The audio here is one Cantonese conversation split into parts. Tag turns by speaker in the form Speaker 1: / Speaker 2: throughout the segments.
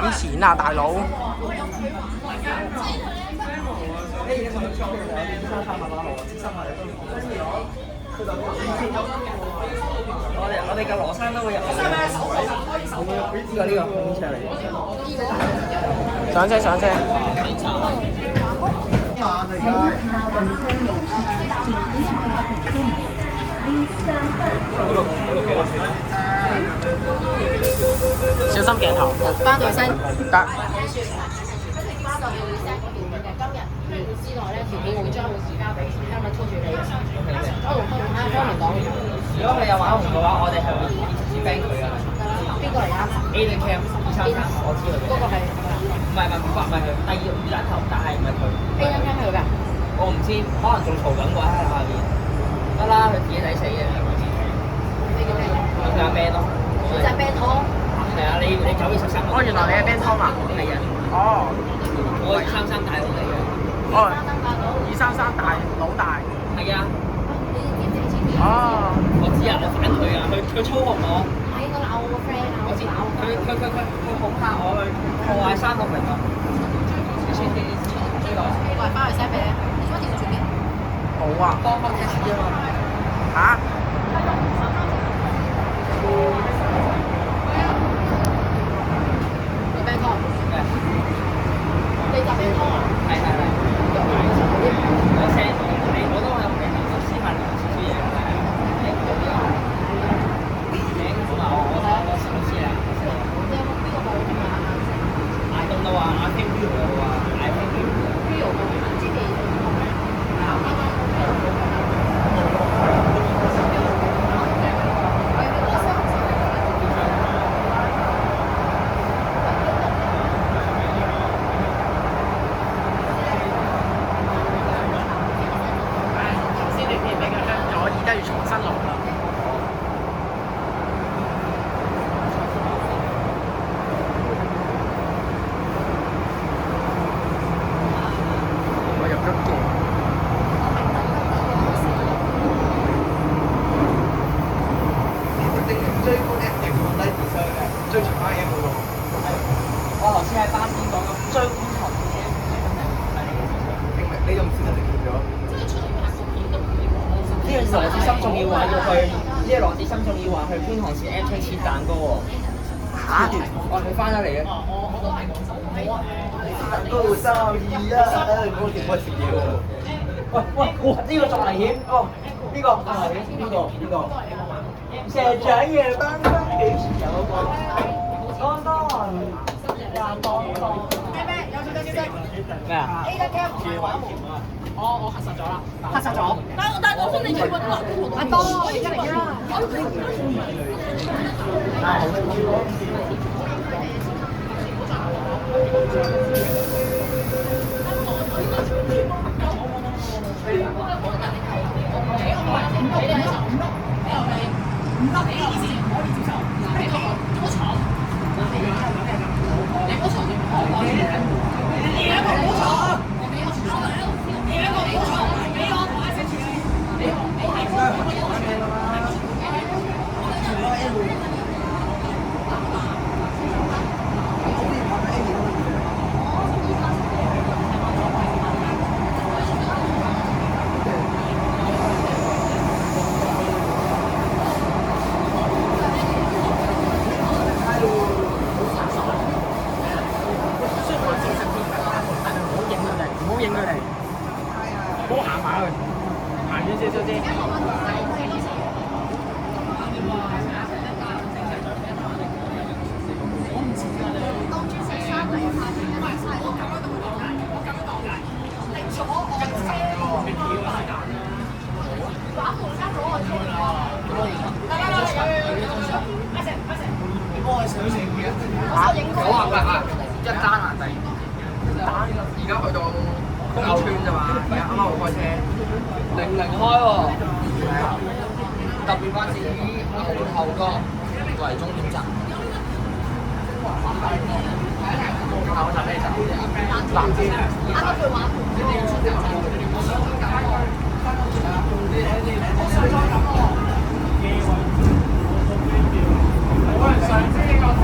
Speaker 1: 等錢啊，大佬！
Speaker 2: 我哋嘅羅生都會入嚟。呢個風車嚟。
Speaker 1: 上車上車。小心鏡頭。
Speaker 3: 翻對身。
Speaker 1: 得。
Speaker 3: 之內咧，條件會將會移交俾香港拖住你。我同方面講，
Speaker 2: 如果佢有玩紅嘅話，我哋係會直接 ban 佢㗎。
Speaker 3: 邊個嚟啊
Speaker 2: A 定 Cam 233，我知道嘅。
Speaker 3: 嗰個係
Speaker 2: 唔係佢，第二五盞頭，但係唔係佢。
Speaker 3: A 定 Cam 係佢㗎？
Speaker 2: 我唔知，可能仲嘈緊啩喺下邊。得啦，佢自己抵死嘅。
Speaker 3: 你叫咩？
Speaker 2: 佢阿 band 咯。
Speaker 3: 佢就係 band 拖。
Speaker 2: 係啊，你9月13號。
Speaker 1: 哦，原來你係 band 湯啊？
Speaker 2: 係啊。
Speaker 1: 哦。
Speaker 2: 我233大佬嚟嘅。
Speaker 1: 哦。233大老大。
Speaker 2: 係啊。
Speaker 1: 哦。
Speaker 2: 我知啊，我反佢啊，佢操控我。
Speaker 3: 係我鬧我個 friend 啊！
Speaker 2: 我知，佢恐嚇我去破壞360啊！
Speaker 3: 我係翻去 send 俾你，你做乜調轉嘅？
Speaker 1: 好啊。
Speaker 2: 幫翻 tax 啊嘛。
Speaker 1: 嚇？
Speaker 3: 你 band 拖？你就 band 拖啊？
Speaker 2: 係。我 send 我都有俾我私下聊少少嘢嘅。我試唔試啊？
Speaker 3: 你有冇邊個報名啊
Speaker 2: I don't know 啊，I think Rio 啊，I think
Speaker 3: Rio 報名，即係
Speaker 1: 先你片俾佢香咗，而家要重新錄啦。我入咗鏡。
Speaker 4: 追觀 F 型冇低智商嘅，追全班 M 嗰個。
Speaker 2: 我頭先喺班邊講咁追觀塘嘅，
Speaker 4: 明明你用先就直接咗。
Speaker 2: 呢個羅志心仲要話要去，呢個羅志心仲要話去觀塘市 M 區切蛋糕喎。
Speaker 1: 嚇？
Speaker 2: 哇！佢翻咗嚟嘅。
Speaker 4: 蛋糕生意啊！嗰個點可以食嘢喎？
Speaker 2: 哇！呢個仲危險哦！呢個仲危險，呢個。社長夜繽紛幾時有個？當當。咩啊？
Speaker 3: A 加 Cam 我核實咗啦，核實咗。但係我幫你做乜啊？阿多，我而家嚟啦。
Speaker 4: 900啊，一單啊，第而家去到公村啫嘛，而家啱啱好開車，00開喎，係啊，特別巴士以牛頭角為終點站。下個站咩站？南邊。啱啱去玩。上車個車。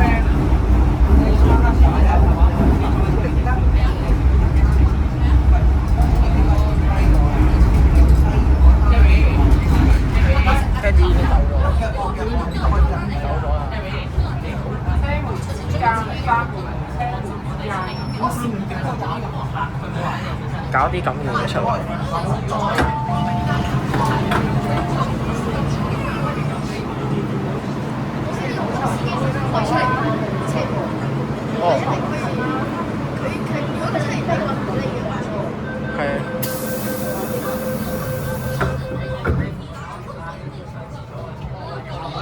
Speaker 5: 搞啲咁嘅嘢出嚟。哦。係。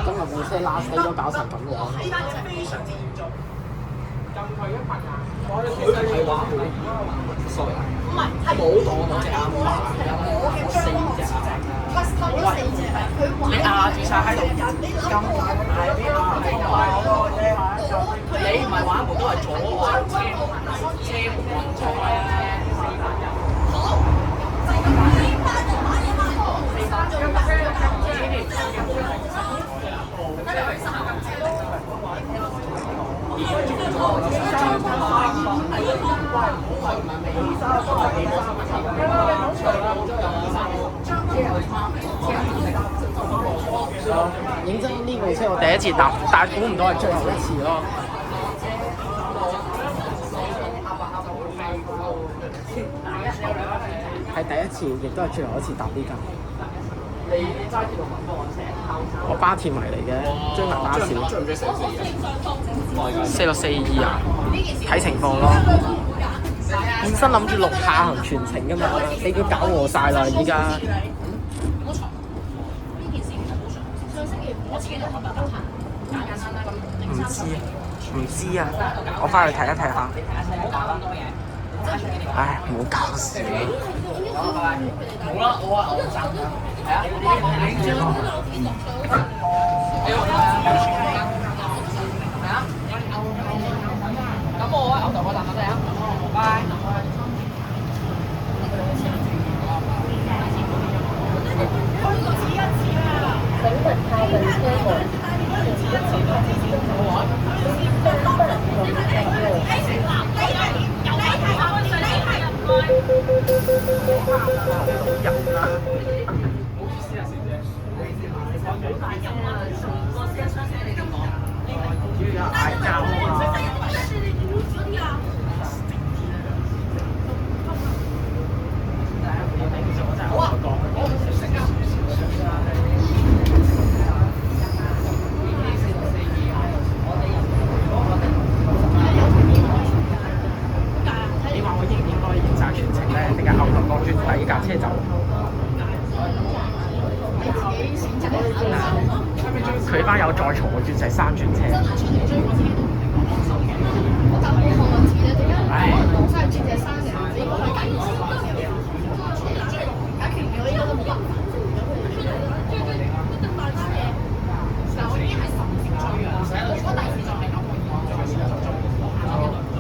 Speaker 5: 今日部車拉死咗，搞成咁喎。
Speaker 4: 佢係話，sorry，唔係冇當我隻啱碼，我4隻啊，你壓住晒喺度，咁大俾壓喺度，你唔係玩部都係左環車門運錯啊！
Speaker 5: 認真呢部車我第一次搭，但係估唔到係最後一次咯。係第一次，亦都係最後一次搭呢架。我巴鐵迷嚟嘅，追埋巴士。追唔追464啊？睇情況咯。本身諗住錄下行全程㗎嘛，俾佢搞和晒啦依家。唔知啊，我翻去睇一睇下。唉，唔好搞事。
Speaker 4: 好啦，我啊，係啊，咁我啊，牛頭嗰站我哋啊，拜。
Speaker 6: 請勿靠近車門，一次不
Speaker 5: 架車走。佢班友再嘈，我轉成3轉車。唉。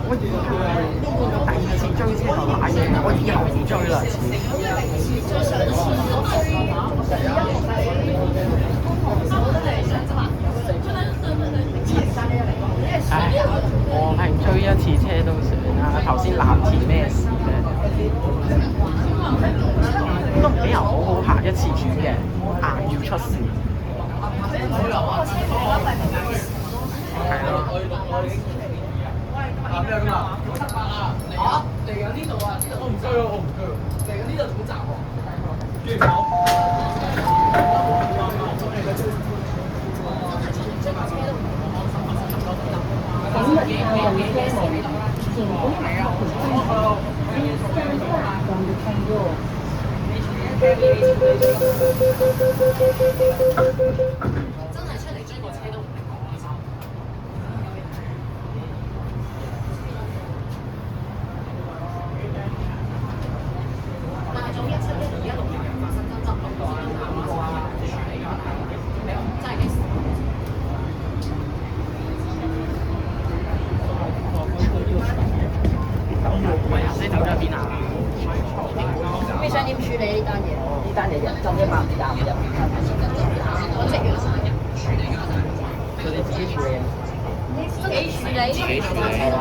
Speaker 5: 我第2次追車就賴嘢，我以後唔追啦。唉，我係追一次車都算啦。頭先藍田咩事咧？都唔俾人好好行一次片嘅，硬要出事。係咯。咩咁啊？嚇！嚟緊呢度啊！我唔追喎，我唔追喎。嚟緊呢度好窄喎。跟住跑。
Speaker 6: 請勿靠近車門，前方係啊！
Speaker 3: 真係出嚟追個車都唔係講開心。但係早17、12、16年發生爭執，咁個啊，處理咗，真係幾時？
Speaker 5: 喂，阿姐走咗邊啊？
Speaker 3: 你想點處理呢單嘢？
Speaker 2: 呢單嘢就100廿入。
Speaker 3: 我食完生日處理㗎，
Speaker 2: 佢哋自己處理。
Speaker 3: 自己處理。
Speaker 5: 自己處理係啦。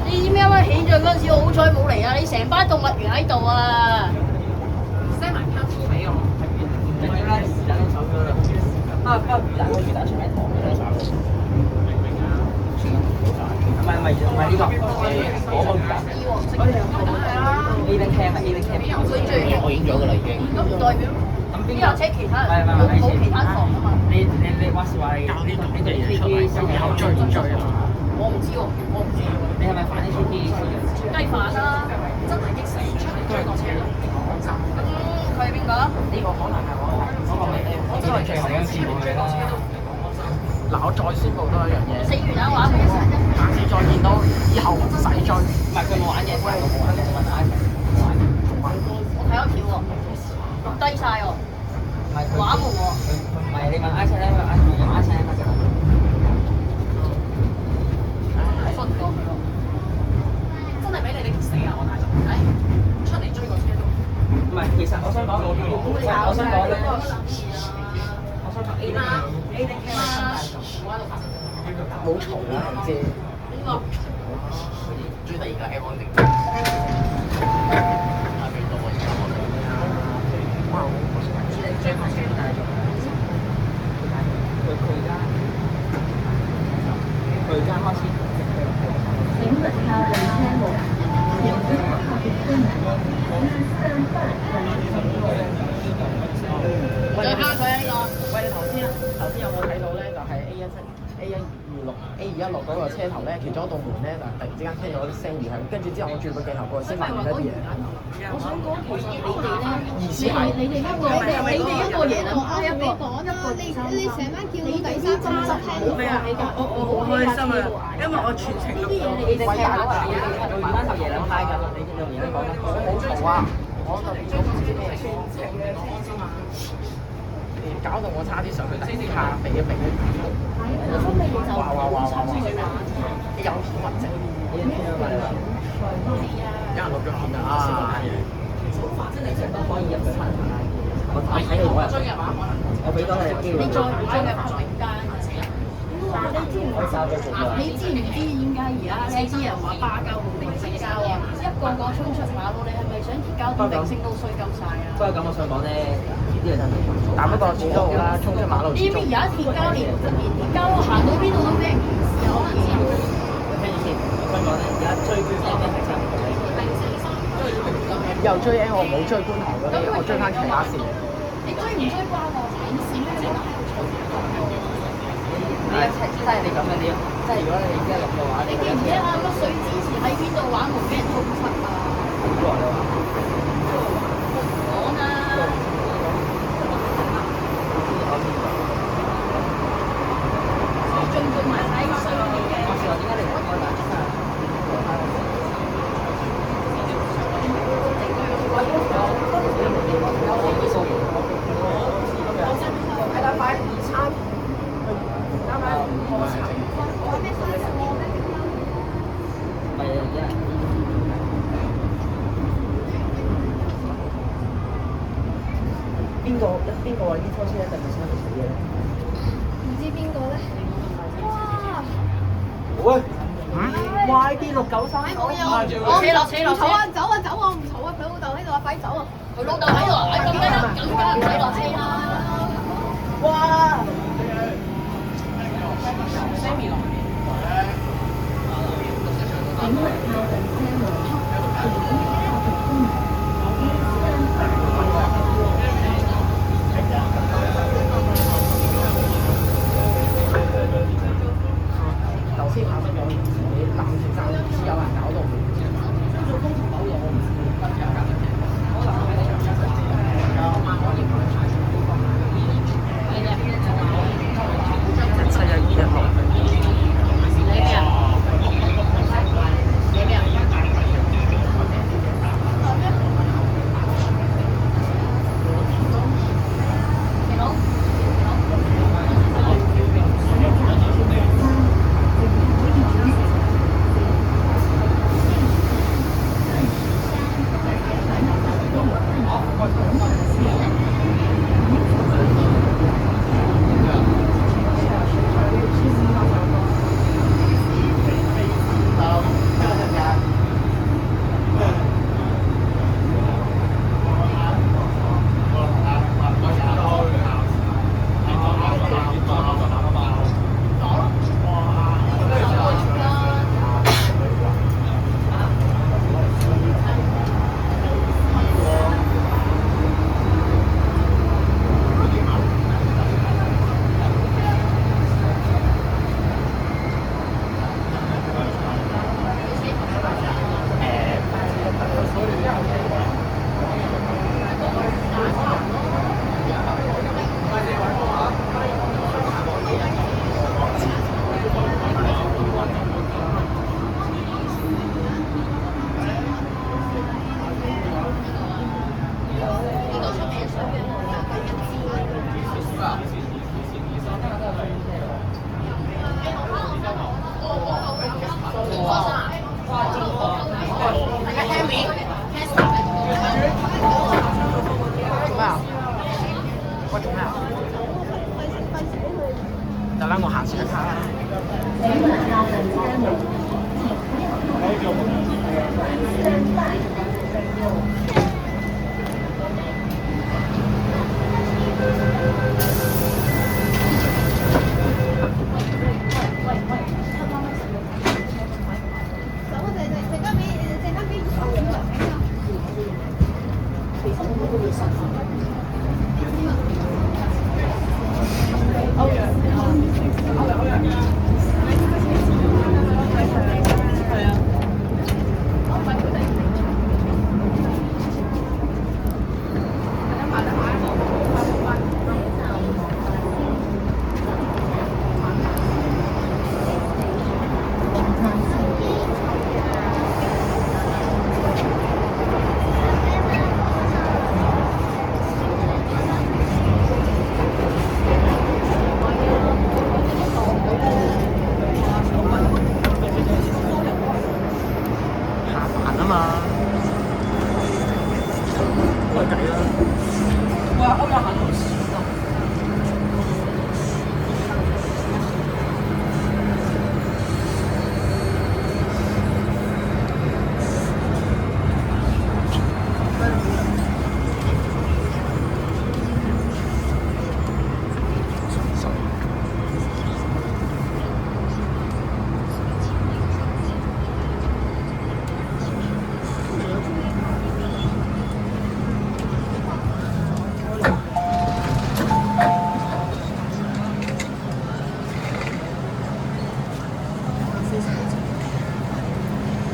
Speaker 3: 你知唔知啱啱起象嗰陣時，我好彩冇嚟啊！你成班動物園喺度啊 ！send 埋 part 2俾我。
Speaker 2: 唔緊要啦，魚蛋都走咗啦。不過魚蛋出喺堂嘅啦。唔係呢個，嗰個魚蛋。Aiden Cam 啊 ，Aiden Cam。
Speaker 7: 我影咗㗎啦已經。
Speaker 3: 咁唔代表
Speaker 2: 咁邊
Speaker 3: 呢架車其他人
Speaker 2: 係
Speaker 3: 冇其他堂啊嘛。
Speaker 2: 你話是話你呢啲新嘅後追唔追啊？
Speaker 3: 我唔知喎，我唔知喎。
Speaker 2: 你係咪反呢啲先嘅？
Speaker 3: 雞飯啦，真係激死出嚟追個車咯。咁佢係邊個啊？
Speaker 2: 呢個可能係我個咪我真係最後一次冇嘅啦。
Speaker 1: 嗱，我再宣佈多一樣嘢，
Speaker 3: 死完啦玩冇啊！
Speaker 1: 下次再見到以後唔使追。
Speaker 2: 唔係佢冇玩嘢，我冇玩嘢，問 I
Speaker 3: 我睇咗條喎，錄低晒喎，
Speaker 2: 唔係佢
Speaker 3: 玩冇喎。
Speaker 2: 唔係你問 I 咧，因為 I 用 I 咧就
Speaker 3: 信唔過佢咯，真係俾你哋激死啊！我大佬，唉，出嚟追個車都
Speaker 2: 唔係，其實我想講，我想講咧，我想講 A 啦 ，A 定 K 啦，
Speaker 1: 冇嘈啦，唔知。
Speaker 3: 邊個？
Speaker 7: 追第二個 M 定？啊幾多啊？而家我
Speaker 1: 哇！我
Speaker 2: 追翻車大咗，佢而家開始。
Speaker 6: 请稳靠本车门，请不要靠近车门，向上半
Speaker 3: 再蝦佢啊呢個！
Speaker 1: 喂，你頭先有冇睇到咧？就係 A126 嗰個車頭咧，其中一道門咧就突然之間聽到啲聲而係，跟住之後我轉個鏡頭過去先發現一啲嘢。
Speaker 3: 我想講其實你哋咧，
Speaker 1: 意思係
Speaker 3: 你哋一個贏啊，一個
Speaker 8: 你成班叫到第三針就聽到
Speaker 1: 咩啊？我好開心啊，因為我全程錄到。
Speaker 2: 你哋聽到啊？我而家就夜兩派㗎，你用而家講緊。
Speaker 1: 我冇嘈啊！我就唔知咩全程嘅聽啫嘛。搞到我差啲上去第四下避一避。哇！有片或者有人錄咗片啊！
Speaker 2: 可以入去問下。我睇你嗰日，我俾多你機會。
Speaker 3: 你再唔追嘅話，名單嘅時候，
Speaker 2: 我交俾佢啦。
Speaker 3: 你知唔知點解而家呢啲人話巴膠冇定性膠啊？一個個衝出馬路，你係咪想而交啲明星都衰夠晒啊？
Speaker 2: 不過咁，我想講咧，呢個真係
Speaker 1: 但不過始終啦，衝出馬路
Speaker 3: 你知唔知而家鐵膠連鐵膠行到邊度都俾人歧視啊？可能知唔知？
Speaker 2: 聽住先，我想講咧，而家追觀塘嘅係差唔多咧。
Speaker 1: 又追 N， 我冇追觀塘嗰啲，我追翻其他線。
Speaker 3: 你追唔追關我鬼事咩？
Speaker 2: 你一即係你咁樣啲，即係如果你而家錄嘅話，
Speaker 3: 你記唔記得啊？乜水之前喺邊度玩冇俾人通緝啊？
Speaker 2: 好耐啦嘛。
Speaker 3: 講啊！仲埋睇衰啲嘅。
Speaker 2: 我試話點解你唔開大車啊？邊個話呢拖車一定係三條死嘅咧？
Speaker 8: 唔知邊個咧？哇！
Speaker 2: 喂，YD693，
Speaker 8: 我有，
Speaker 3: 落車
Speaker 8: 唔嘈啊，走啊走啊，唔嘈啊，佢老豆喺度啊，快走啊！
Speaker 3: 佢老豆喺度，咁梗係唔使落車啦。
Speaker 2: 哇！
Speaker 6: 请稳靠本车门，请不要靠近车门，
Speaker 1: 頭先跑出咗你攬住衫，唔知有人搞到。
Speaker 3: 你咩啊？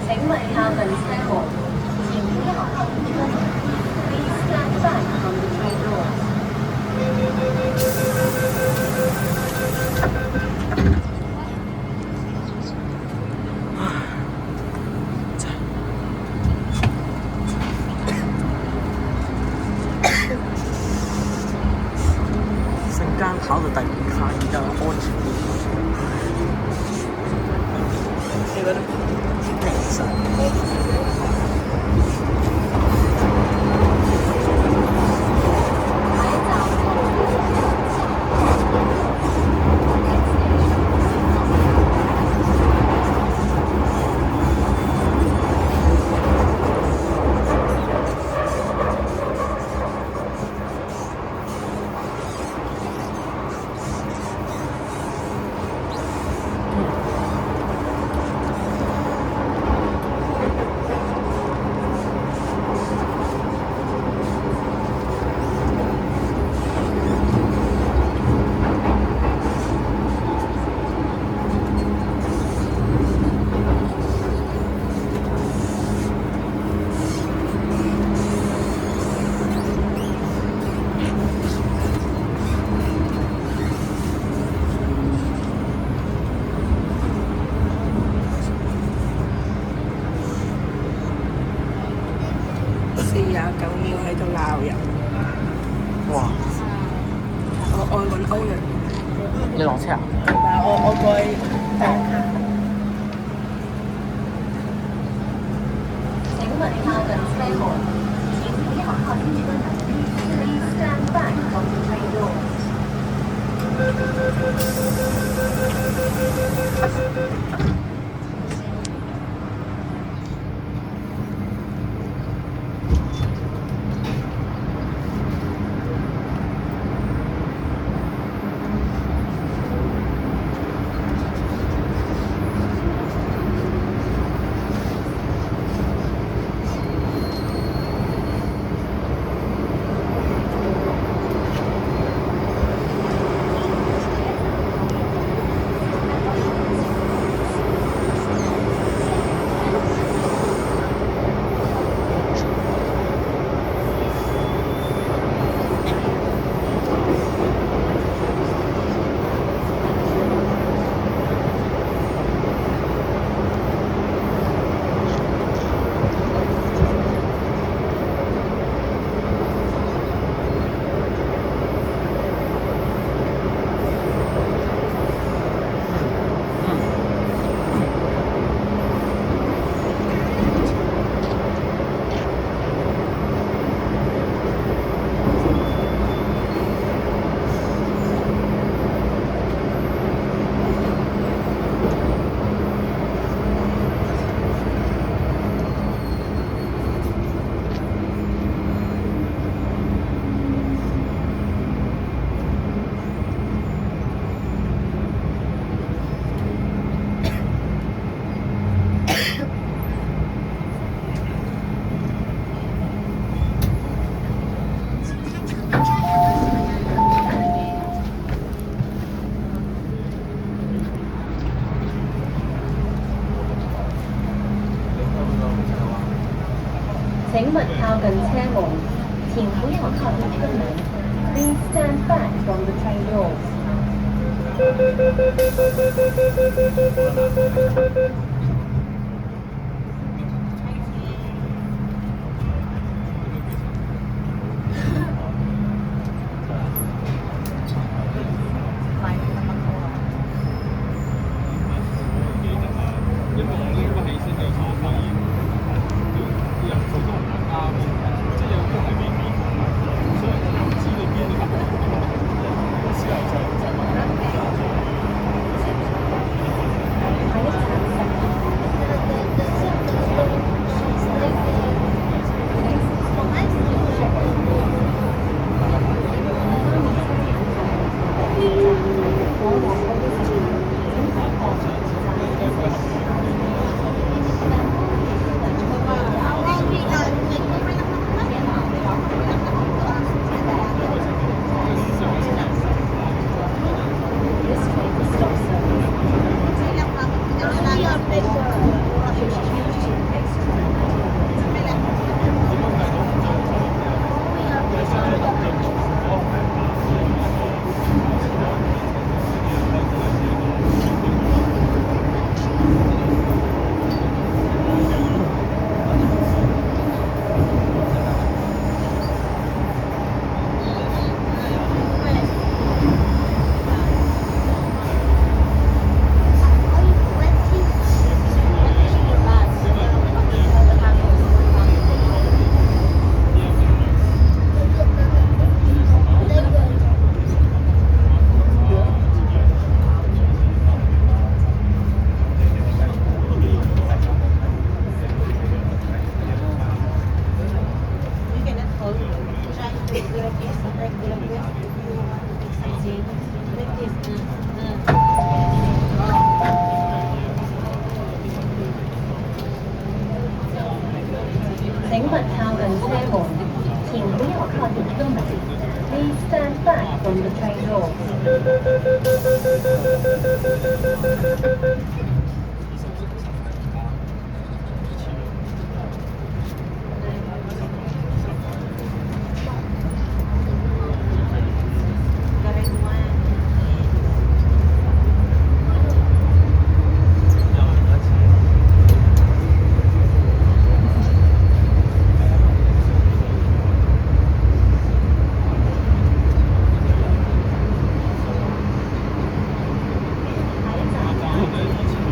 Speaker 6: 請問下輪車門，前面1號出門。Please stand back from the train doors.
Speaker 1: 瞬間跑到第5卡，而家安全啲。你覺得？其實。
Speaker 9: 49秒喺度鬧人。
Speaker 1: 哇！
Speaker 9: 我愛揾歐陽。
Speaker 1: 你落車啊？
Speaker 9: 我過去打卡。
Speaker 6: 請問下輪車門，前面1號出門。Please stand back from the train doors.
Speaker 1: 係
Speaker 6: 車門，請不要靠近車門。Please stand back from the train doors. 請勿靠近車門，請不要靠近車門。Please stand back from the train doors. 下一站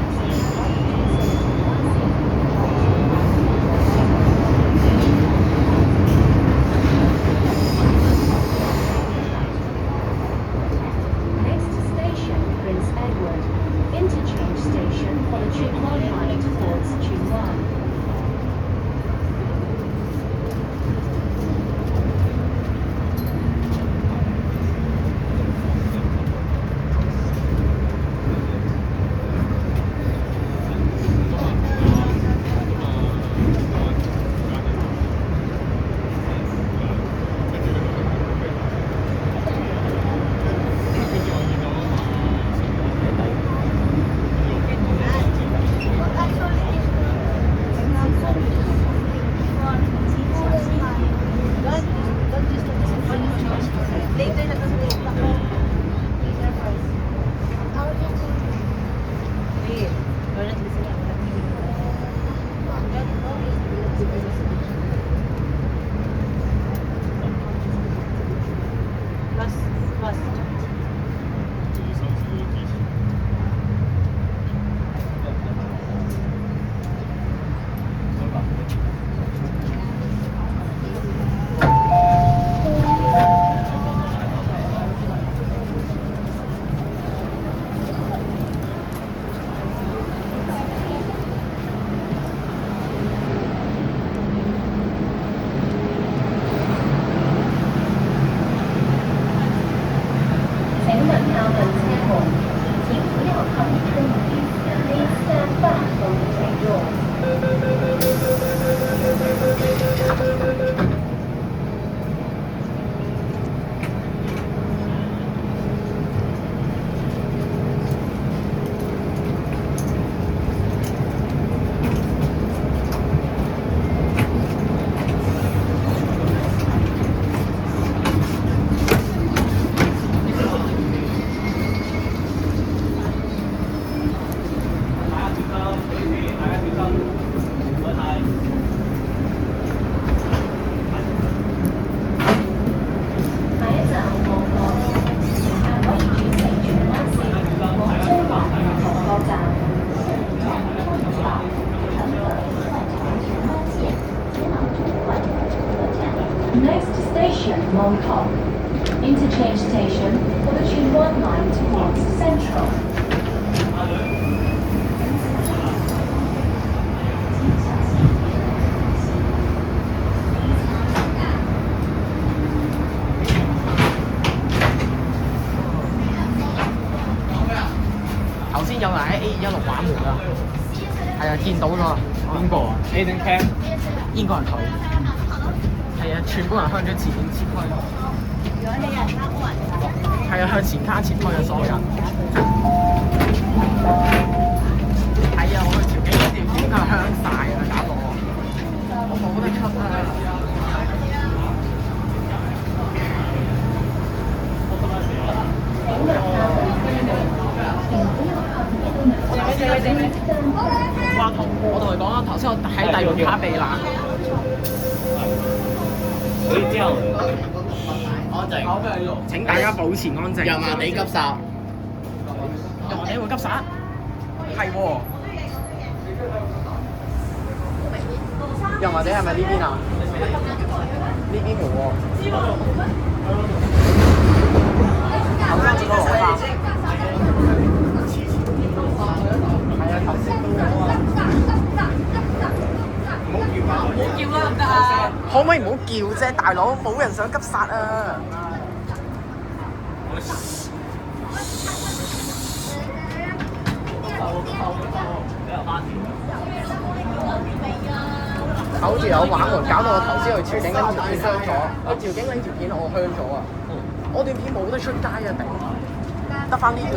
Speaker 6: Next station, Mong Kok. Interchange station for the Tuen Mun line towards Central.
Speaker 1: 頭先有人喺 A216玩門啊，係啊，見到咗。
Speaker 2: 邊個啊？A 定 Cam？
Speaker 1: 應該係佢。係啊，全部人向咗前面撤退。係啊，向前卡撤退啊，所有人。係啊，我去條幾條片佢香晒啊，搞到我冇得出啊！我同佢講啦，頭先我喺第二個卡避難。
Speaker 7: 所以之後安靜，
Speaker 1: 請大家保持安靜。
Speaker 7: 油麻地急剎，
Speaker 1: 油麻地會急剎？係喎。油麻地係咪呢邊啊？呢邊冇喎。頭先見到攞翻。係啊，頭先都有啊。唔好叫啦，唔得啊！可唔可以唔好叫啫，大佬，冇人想急剎啊！好似有玩門，搞到我頭先去調景呢條片香咗。我調景呢條片我香咗啊！我段片冇得出街啊，頂！得翻呢段，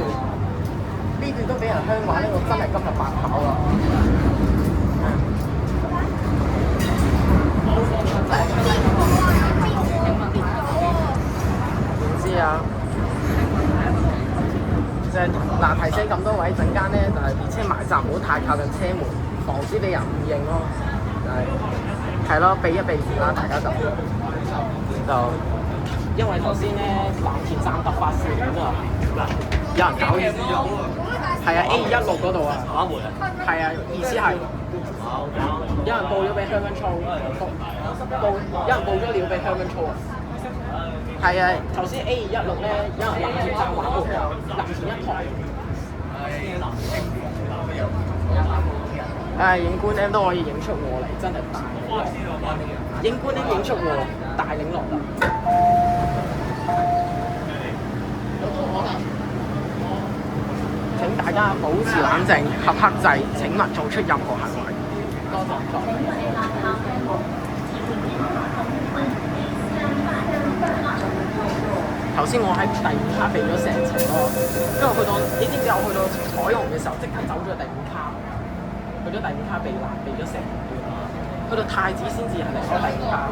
Speaker 1: 呢段都俾人香話，呢個真係今日白跑啊！唔知啊，就係嗱提醒咁多位，陣間咧就係列車埋站，唔好太靠近車門，防止俾人誤認咯。係咯，避一避先啦，大家就因為頭先咧藍田站突發事件啊，有人搞嘢，係啊 A216嗰度啊，打門啊，係啊，意思係有人報咗俾香港操，有人報咗料俾香港操啊，係啊，頭先 A216咧有人藍田站玩門啊，藍田一台。影官 M 都可以影出我嚟，真係大領影官 M 影出我，大領落啦！請大家保持冷靜，合克制，請勿做出任何行為。多謝。頭先我喺第五卡避咗成程咯，跟住去到，你知唔知我去到彩虹嘅時候，即刻走咗去第五卡。去咗第五卡避難，避咗成段，去到太子先至係嚟咗第五卡。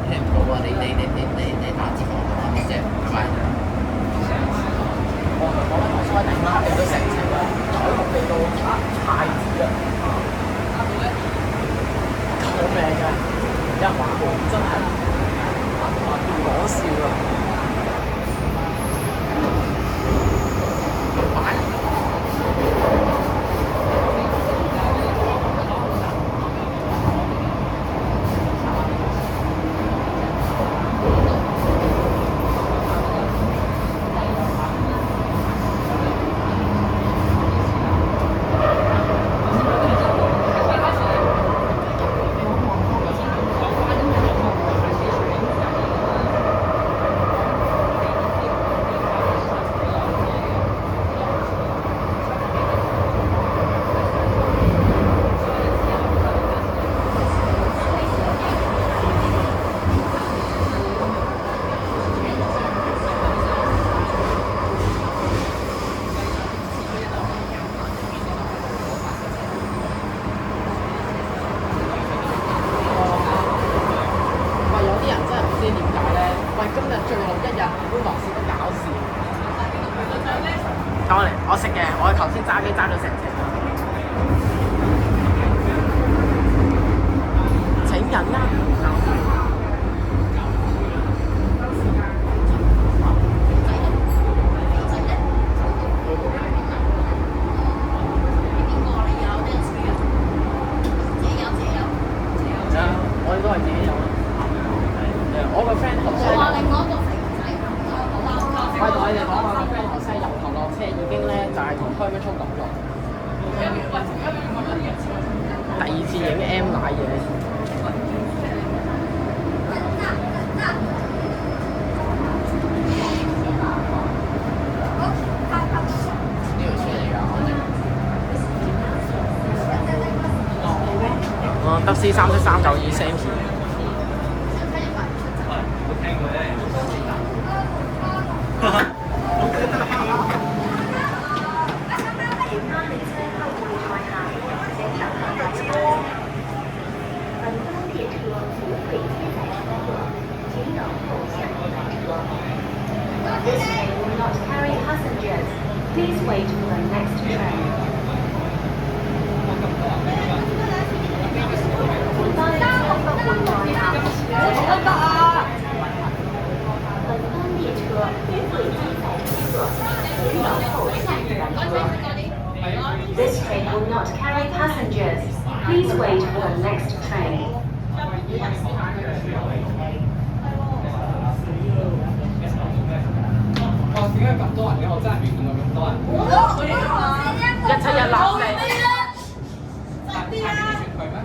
Speaker 7: 聽唔到啊！你打字幕啊？即係係咪？
Speaker 1: 我同你講啦，頭先喺第五卡避咗成程啦，彩虹避到太子啊！救命啊！有人玩過，真係。唔講笑啊！我識嘅，我頭先揸機揸咗成程。請人啊！係同開咩速咁落。第二次影 M 奶嘢。德斯37392 Samsung。This
Speaker 6: train will not carry passengers. Please wait for the next train. 本班列車不會載客。本班列車非會機載乘客，請等候下一班車。This train will not carry passengers. Please wait for the next train.
Speaker 5: 哇！點解咁多人嘅？我真係未見過咁多人。
Speaker 1: 171立四。
Speaker 5: 係全佢咩？